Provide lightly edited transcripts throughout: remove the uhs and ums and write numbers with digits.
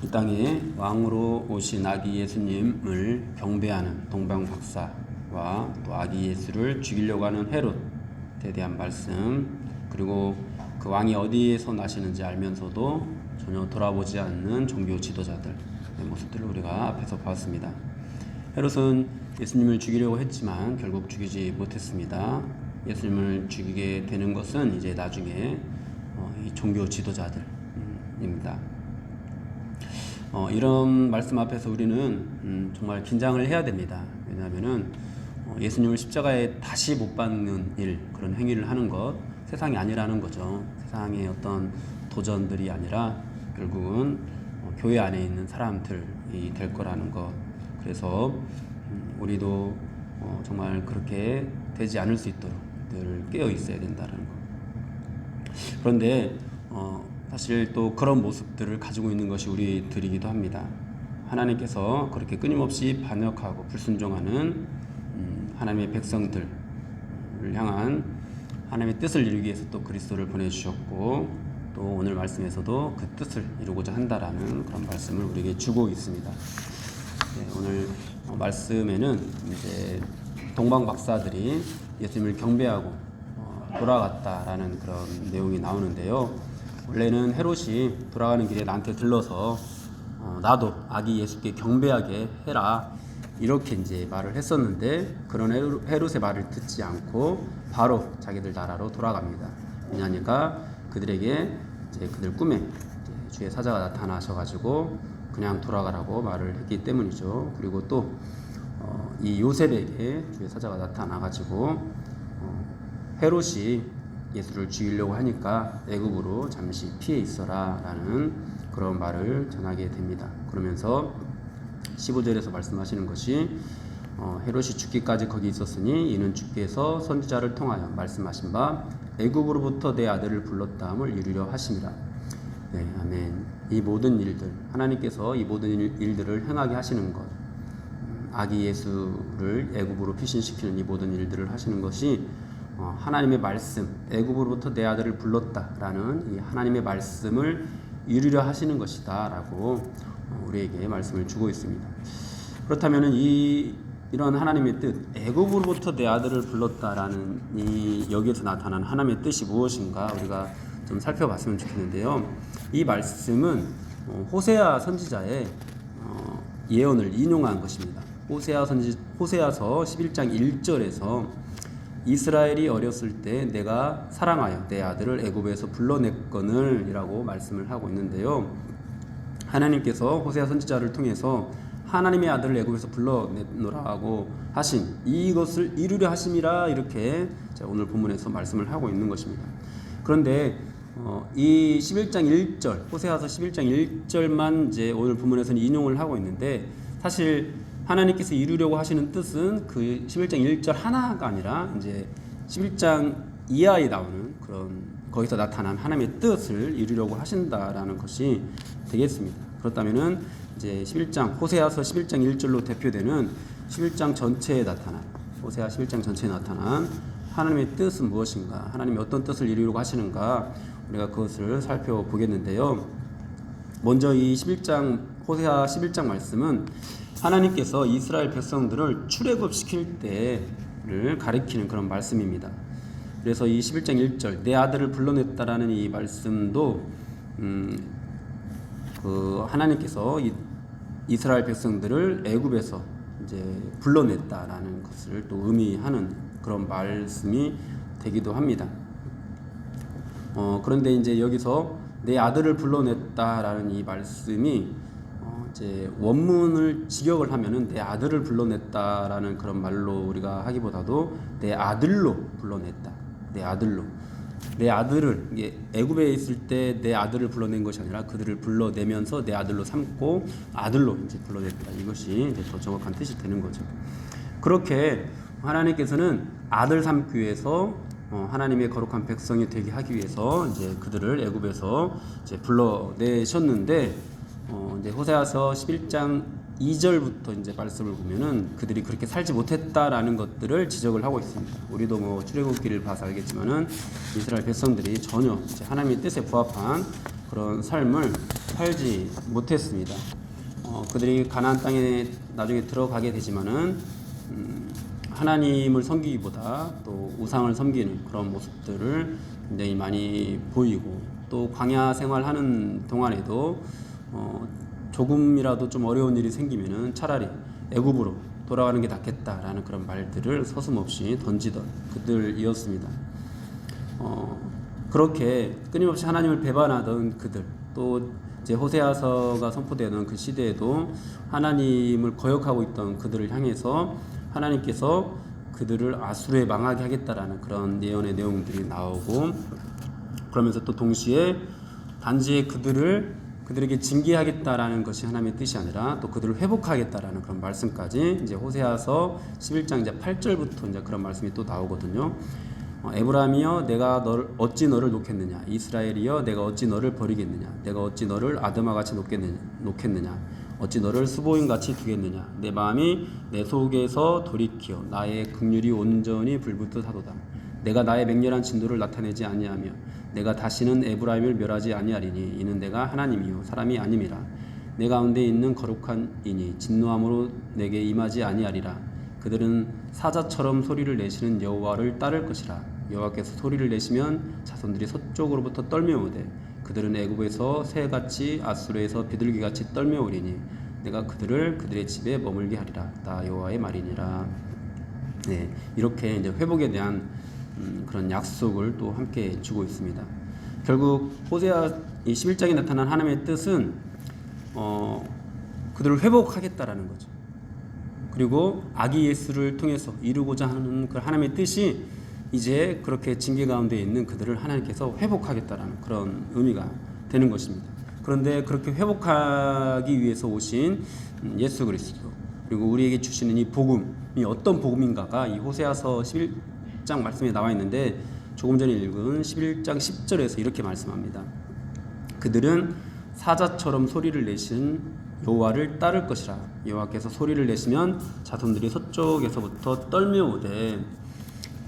이 땅에 왕으로 오신 아기 예수님을 경배하는 동방 박사와 또 아기 예수를 죽이려고 하는 헤롯에 대한 말씀, 그리고 그 왕이 어디에서 나시는지 알면서도 전혀 돌아보지 않는 종교 지도자들의 모습들을 우리가 앞에서 봤습니다. 헤롯은 예수님을 죽이려고 했지만 결국 죽이지 못했습니다. 예수님을 죽이게 되는 것은 이제 나중에 이 종교 지도자들입니다. 이런 말씀 앞에서 우리는 정말 긴장을 해야 됩니다. 왜냐하면은 예수님을 십자가에 다시 못 박는 일, 그런 행위를 하는 것, 세상이 아니라는 거죠. 세상의 어떤 도전들이 아니라 결국은 교회 안에 있는 사람들이 될 거라는 것. 그래서 우리도 정말 그렇게 되지 않을 수 있도록 늘 깨어 있어야 된다는 것. 그런데 사실 또 그런 모습들을 가지고 있는 것이 우리들이기도 합니다. 하나님께서 그렇게 끊임없이 반역하고 불순종하는 하나님의 백성들을 향한 하나님의 뜻을 이루기 위해서 또 그리스도를 보내주셨고, 또 오늘 말씀에서도 그 뜻을 이루고자 한다라는 그런 말씀을 우리에게 주고 있습니다. 네, 오늘 말씀에는 이제 동방 박사들이 예수님을 경배하고 돌아갔다라는 그런 내용이 나오는데요. 원래는 헤롯이 돌아가는 길에 나한테 들러서 나도 아기 예수께 경배하게 해라, 이렇게 이제 말을 했었는데, 그런 헤롯의 말을 듣지 않고 바로 자기들 나라로 돌아갑니다. 왜냐하니까 그들에게 이제 그들 꿈에 이제 주의 사자가 나타나셔가지고 그냥 돌아가라고 말을 했기 때문이죠. 그리고 또 이 요셉에게 주의 사자가 나타나가지고 헤롯이 예수를 죽이려고 하니까 애굽으로 잠시 피해 있어라라는 그런 말을 전하게 됩니다. 그러면서 15절에서 말씀하시는 것이 헤롯이 죽기까지 거기 있었으니 이는 주께서 선지자를 통하여 말씀하신 바 애굽으로부터 내 아들을 불렀다함을 이루려 하심이라. 네, 아멘. 이 모든 일들, 하나님께서 이 모든 일들을 행하게 하시는 것, 아기 예수를 애굽으로 피신시키는 이 모든 일들을 하시는 것이 하나님의 말씀, 애굽으로부터 내 아들을 불렀다라는 이 하나님의 말씀을 이루려 하시는 것이다 라고 우리에게 말씀을 주고 있습니다. 그렇다면 이런 하나님의 뜻, 애굽으로부터 내 아들을 불렀다라는 이 여기에서 나타난 하나님의 뜻이 무엇인가 우리가 좀 살펴봤으면 좋겠는데요. 이 말씀은 호세아 선지자의 예언을 인용한 것입니다. 호세아서 11장 1절에서 이스라엘이 어렸을 때 내가 사랑하여 내 아들을 애굽에서 불러냈거늘 이라고 말씀을 하고 있는데요. 하나님께서 호세아 선지자를 통해서 하나님의 아들을 애굽에서 불러내노라고 하신 이것을 이루려 하심이라, 이렇게 오늘 본문에서 말씀을 하고 있는 것입니다. 그런데 이 11장 1절, 호세아서 11장 1절만 이제 오늘 본문에서는 인용을 하고 있는데, 사실 하나님께서 이루려고 하시는 뜻은 그 11장 1절 하나가 아니라 이제 11장 이하에 나오는 그런 거기서 나타난 하나님의 뜻을 이루려고 하신다라는 것이 되겠습니다. 그렇다면은 이제 호세아서 11장 1절로 대표되는 11장 전체에 나타난, 호세아 11장 전체에 나타난 하나님의 뜻은 무엇인가, 하나님이 어떤 뜻을 이루려고 하시는가, 우리가 그것을 살펴보겠는데요. 먼저 이 호세아 11장 말씀은 하나님께서 이스라엘 백성들을 출애굽시킬 때를 가리키는 그런 말씀입니다. 그래서 이 11장 1절 내 아들을 불러냈다라는 이 말씀도 하나님께서 이스라엘 백성들을 애굽에서 이제 불러냈다라는 것을 또 의미하는 그런 말씀이 되기도 합니다. 그런데 이제 여기서 내 아들을 불러냈다라는 이 말씀이 이제 원문을 직역을 하면은 내 아들을 불러냈다라는 그런 말로 우리가 하기보다도 내 아들로 불러냈다. 내 아들을 애굽에 있을 때 내 아들을 불러낸 것이 아니라 그들을 불러내면서 내 아들로 삼고 아들로 이제 불러냈다. 이것이 이제 더 정확한 뜻이 되는 거죠. 그렇게 하나님께서는 아들 삼기 위해서 하나님의 거룩한 백성이 되게 하기 위해서 이제 그들을 애굽에서 이제 불러내셨는데, 이제 호세아서 11장 2절부터 이제 말씀을 보면은 그들이 그렇게 살지 못했다라는 것들을 지적을 하고 있습니다. 우리도 출애굽기를 봐서 알겠지만은 이스라엘 백성들이 전혀 이제 하나님의 뜻에 부합한 그런 삶을 살지 못했습니다. 그들이 가나안 땅에 나중에 들어가게 되지만은 하나님을 섬기기보다 또 우상을 섬기는 그런 모습들을 굉장히 많이 보이고, 또 광야 생활하는 동안에도 조금이라도 좀 어려운 일이 생기면은 차라리 애굽으로 돌아가는 게 낫겠다라는 그런 말들을 서슴없이 던지던 그들이었습니다. 그렇게 끊임없이 하나님을 배반하던 그들, 또 이제 호세아서가 선포되는 그 시대에도 하나님을 거역하고 있던 그들을 향해서 하나님께서 그들을 아수르에 망하게 하겠다라는 그런 예언의 내용들이 나오고, 그러면서 또 동시에 단지 그들에게 징계하겠다라는 것이 하나님의 뜻이 아니라 또 그들을 회복하겠다라는 그런 말씀까지 이제 호세아서 11장 이제 8절부터 이제 그런 말씀이 또 나오거든요. 에브라임이여 내가 어찌 너를 놓겠느냐, 이스라엘이여 내가 어찌 너를 버리겠느냐, 내가 어찌 너를 아드마같이 놓겠느냐, 어찌 너를 스보임같이 두겠느냐, 내 마음이 내 속에서 돌이키어 나의 긍휼이 온전히 불붙듯 하도다. 내가 나의 맹렬한 진노를 나타내지 아니하며 내가 다시는 에브라임을 멸하지 아니하리니 이는 내가 하나님이요 사람이 아님이라. 내 가운데 있는 거룩한 이니 진노함으로 내게 임하지 아니하리라. 그들은 사자처럼 소리를 내시는 여호와를 따를 것이라. 여호와께서 소리를 내시면 자손들이 서쪽으로부터 떨며오되 그들은 애굽에서 새같이 아수르에서 비둘기같이 떨며오리니 내가 그들의 집에 머물게 하리라. 나 여호와의 말이니라. 네, 이렇게 이제 회복에 대한 그런 약속을 또 함께 주고 있습니다. 결국 호세아 11장에 나타난 하나님의 뜻은 그들을 회복하겠다라는 거죠. 그리고 아기 예수를 통해서 이루고자 하는 그 하나님의 뜻이 이제 그렇게 징계 가운데 있는 그들을 하나님께서 회복하겠다라는 그런 의미가 되는 것입니다. 그런데 그렇게 회복하기 위해서 오신 예수 그리스도, 그리고 우리에게 주시는 이 복음이 어떤 복음인가가 이 호세아서 11장 말씀에 나와 있는데, 조금 전에 읽은 11장 10절에서 이렇게 말씀합니다. 그들은 사자처럼 소리를 내신 여호와를 따를 것이라. 여호와께서 소리를 내시면 자손들이 서쪽에서부터 떨며오되.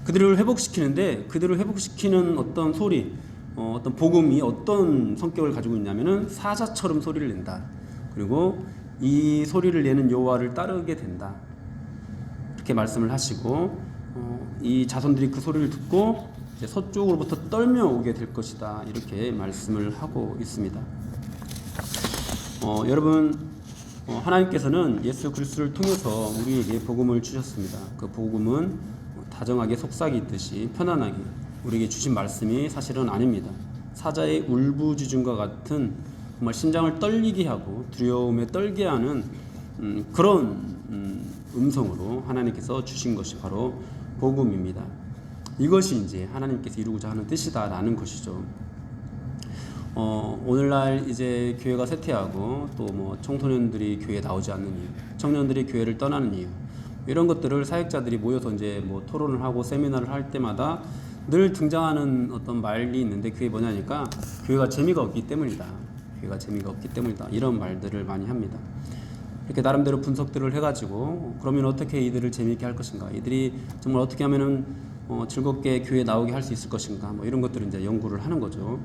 그들을 회복시키는데, 그들을 회복시키는 어떤 소리, 어떤 복음이 어떤 성격을 가지고 있냐면은 사자처럼 소리를 낸다. 그리고 이 소리를 내는 여호와를 따르게 된다. 이렇게 말씀을 하시고, 이 자손들이 그 소리를 듣고 이제 서쪽으로부터 떨며오게 될 것이다. 이렇게 말씀을 하고 있습니다. 여러분, 하나님께서는 예수 그리스도를 통해서 우리에게 복음을 주셨습니다. 그 복음은 다정하게 속삭이듯이 편안하게 우리에게 주신 말씀이 사실은 아닙니다. 사자의 울부짖음과 같은 정말 심장을 떨리게 하고 두려움에 떨게 하는 그런 음성으로 하나님께서 주신 것이 바로 복음입니다. 이것이 이제 하나님께서 이루고자 하는 뜻이다라는 것이죠. 오늘날 이제 교회가 쇠퇴하고 또 뭐 청소년들이 교회에 나오지 않는 이유, 청년들이 교회를 떠나는 이유, 이런 것들을 사역자들이 모여서 이제 뭐 토론을 하고 세미나를 할 때마다 늘 등장하는 어떤 말이 있는데, 그게 뭐냐니까 교회가 재미가 없기 때문이다. 교회가 재미가 없기 때문이다. 이런 말들을 많이 합니다. 이렇게 나름대로 분석들을 해가지고 그러면 어떻게 이들을 재미있게 할 것인가, 이들이 정말 어떻게 하면은 즐겁게 교회에 나오게 할 수 있을 것인가, 뭐 이런 것들을 이제 연구를 하는 거죠.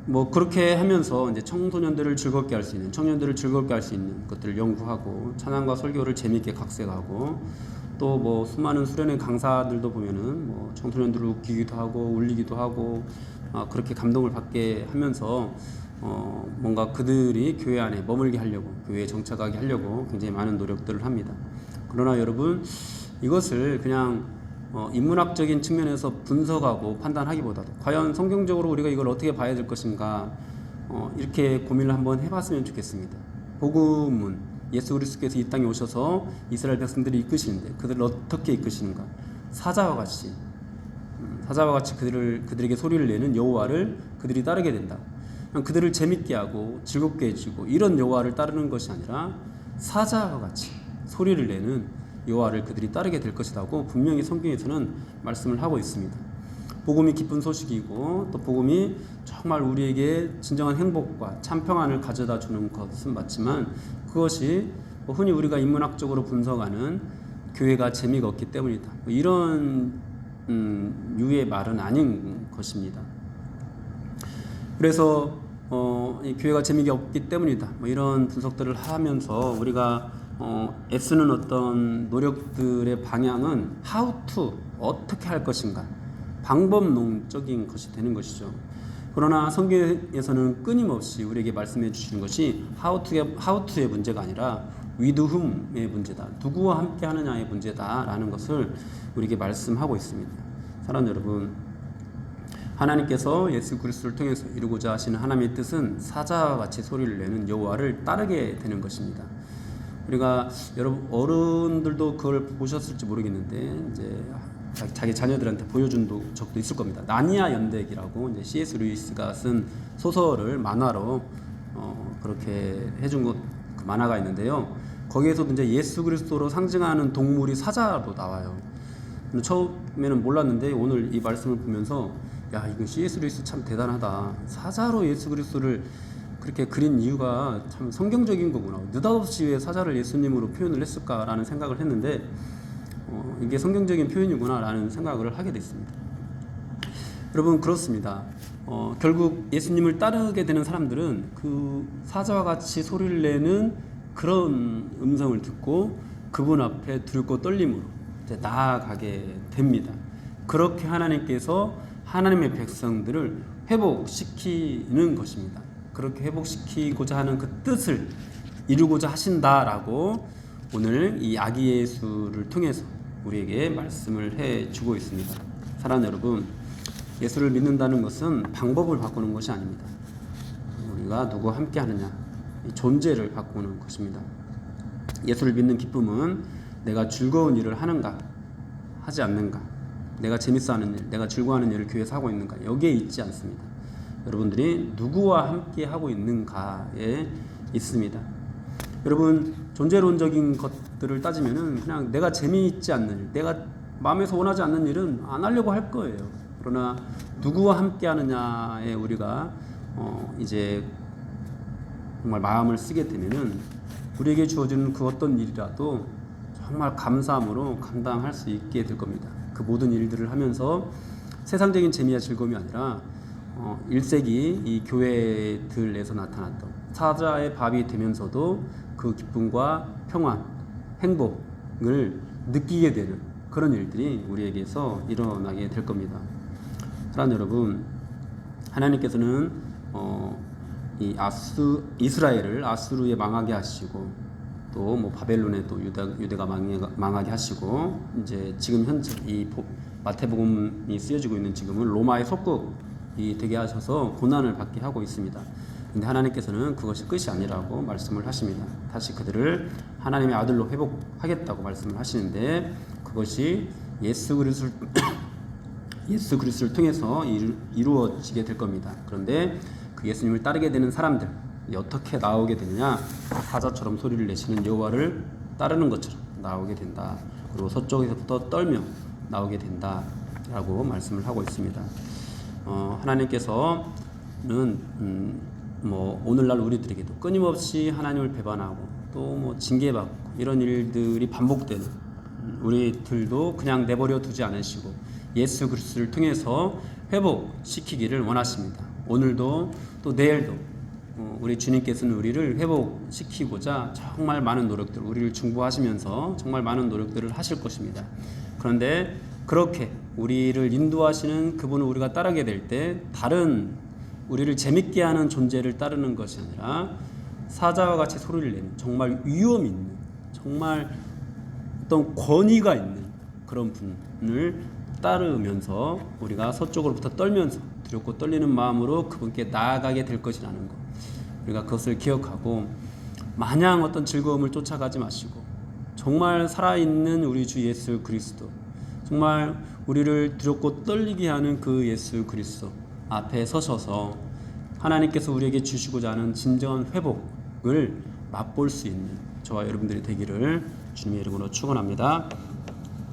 뭐 그렇게 하면서 이제 청소년들을 즐겁게 할 수 있는, 청년들을 즐겁게 할 수 있는 것들을 연구하고 찬양과 설교를 재미있게 각색하고, 또 뭐 수많은 수련회 강사들도 보면은 뭐 청소년들을 웃기기도 하고 울리기도 하고 그렇게 감동을 받게 하면서 뭔가 그들이 교회 안에 머물게 하려고, 교회에 정착하게 하려고 굉장히 많은 노력들을 합니다. 그러나 여러분, 이것을 그냥 인문학적인 측면에서 분석하고 판단하기보다도 과연 성경적으로 우리가 이걸 어떻게 봐야 될 것인가, 이렇게 고민을 한번 해봤으면 좋겠습니다. 복음은 예수 그리스도께서 이 땅에 오셔서 이스라엘 백성들이 이끄시는데 그들을 어떻게 이끄시는가? 사자와 같이 그들에게 소리를 내는 여호와를 그들이 따르게 된다. 그들을 재밌게 하고 즐겁게 해주고 이런 여호와를 따르는 것이 아니라 사자와 같이 소리를 내는 여호와를 그들이 따르게 될 것이라고 분명히 성경에서는 말씀을 하고 있습니다. 복음이 기쁜 소식이고 또 복음이 정말 우리에게 진정한 행복과 참 평안을 가져다 주는 것은 맞지만, 그것이 흔히 우리가 인문학적으로 분석하는 교회가 재미가 없기 때문이다, 이런 유의 말은 아닌 것입니다. 그래서 이 교회가 재미가 없기 때문이다. 뭐 이런 분석들을 하면서 우리가 애쓰는 어떤 노력들의 방향은 how to 어떻게 할 것인가 방법론적인 것이 되는 것이죠. 그러나 성경에서는 끊임없이 우리에게 말씀해 주시는 것이 how to의 문제가 아니라 with whom의 문제다. 누구와 함께 하느냐의 문제다라는 것을 우리에게 말씀하고 있습니다. 사랑하는 여러분, 하나님께서 예수 그리스도를 통해서 이루고자 하시는 하나님의 뜻은 사자와 같이 소리를 내는 여호와를 따르게 되는 것입니다. 우리가 여러분 어른들도 그걸 보셨을지 모르겠는데 이제 자기 자녀들한테 보여준 적도 있을 겁니다. 나니아 연대기라고 이제 C.S. 루이스가 쓴 소설을 만화로 그렇게 해준 그 만화가 있는데요. 거기에서도 이제 예수 그리스도로 상징하는 동물이 사자로 나와요. 처음에는 몰랐는데 오늘 이 말씀을 보면서 야, 이거 C.S. 루이스 참 대단하다. 사자로 예수 그리스도를 그렇게 그린 이유가 참 성경적인 거구나. 느닷없이 왜 사자를 예수님으로 표현을 했을까라는 생각을 했는데 이게 성경적인 표현이구나 라는 생각을 하게 됐습니다. 여러분, 그렇습니다. 결국 예수님을 따르게 되는 사람들은 그 사자와 같이 소리를 내는 그런 음성을 듣고 그분 앞에 들고 떨림으로 이제 나아가게 됩니다. 그렇게 하나님께서 하나님의 백성들을 회복시키는 것입니다. 그렇게 회복시키고자 하는 그 뜻을 이루고자 하신다라고 오늘 이 아기 예수를 통해서 우리에게 말씀을 해주고 있습니다. 사랑하는 여러분, 예수를 믿는다는 것은 방법을 바꾸는 것이 아닙니다. 우리가 누구와 함께 하느냐, 이 존재를 바꾸는 것입니다. 예수를 믿는 기쁨은 내가 즐거운 일을 하는가 하지 않는가, 내가 재밌어하는 일, 내가 즐거워하는 일을 교회에서 하고 있는가, 여기에 있지 않습니다. 여러분들이 누구와 함께 하고 있는가에 있습니다. 여러분, 존재론적인 것들을 따지면은 그냥 내가 재미있지 않는 일, 내가 마음에서 원하지 않는 일은 안 하려고 할 거예요. 그러나 누구와 함께 하느냐에 우리가 이제 정말 마음을 쓰게 되면은 우리에게 주어지는 그 어떤 일이라도 정말 감사함으로 감당할 수 있게 될 겁니다. 그 모든 일들을 하면서 세상적인 재미와 즐거움이 아니라 1세기 이 교회들에서 나타났던 사자의 밥이 되면서도 그 기쁨과 평안, 행복을 느끼게 되는 그런 일들이 우리에게서 일어나게 될 겁니다. 사랑하는 여러분, 하나님께서는 이 이스라엘을 아수르에 망하게 하시고 또 뭐 바벨론에 또 유대가 망하게 하시고 이제 지금 현재 이 마태복음이 쓰여지고 있는 지금은 로마의 속국이 되게 하셔서 고난을 받게 하고 있습니다. 근데 하나님께서는 그것이 끝이 아니라고 말씀을 하십니다. 다시 그들을 하나님의 아들로 회복하겠다고 말씀을 하시는데 그것이 예수 그리스도를 통해서 이루어지게 될 겁니다. 그런데 그 예수님을 따르게 되는 사람들 어떻게 나오게 되느냐? 사자처럼 소리를 내시는 여호와를 따르는 것처럼 나오게 된다. 그리고 서쪽에서부터 떨며 나오게 된다라고 말씀을 하고 있습니다. 하나님께서는 뭐 오늘날 우리들에게도 끊임없이 하나님을 배반하고 또 뭐 징계받고 이런 일들이 반복되는 우리들도 그냥 내버려 두지 않으시고 예수 그리스도를 통해서 회복시키기를 원하십니다. 오늘도 또 내일도 우리 주님께서는 우리를 회복시키고자 정말 많은 노력들, 우리를 중보하시면서 정말 많은 노력들을 하실 것입니다. 그런데 그렇게 우리를 인도하시는 그분을 우리가 따르게 될 때 다른 우리를 재밌게 하는 존재를 따르는 것이 아니라 사자와 같이 소리를 내는 정말 위험 있는 정말 어떤 권위가 있는 그런 분을 따르면서 우리가 서쪽으로부터 떨면서 두렵고 떨리는 마음으로 그분께 나아가게 될 것이라는 것, 우리가 그것을 기억하고 마냥 어떤 즐거움을 쫓아가지 마시고 정말 살아있는 우리 주 예수 그리스도, 정말 우리를 두렵고 떨리게 하는 그 예수 그리스도 앞에 서셔서 하나님께서 우리에게 주시고자 하는 진정한 회복을 맛볼 수 있는 저와 여러분들이 되기를 주님의 이름으로 축원합니다.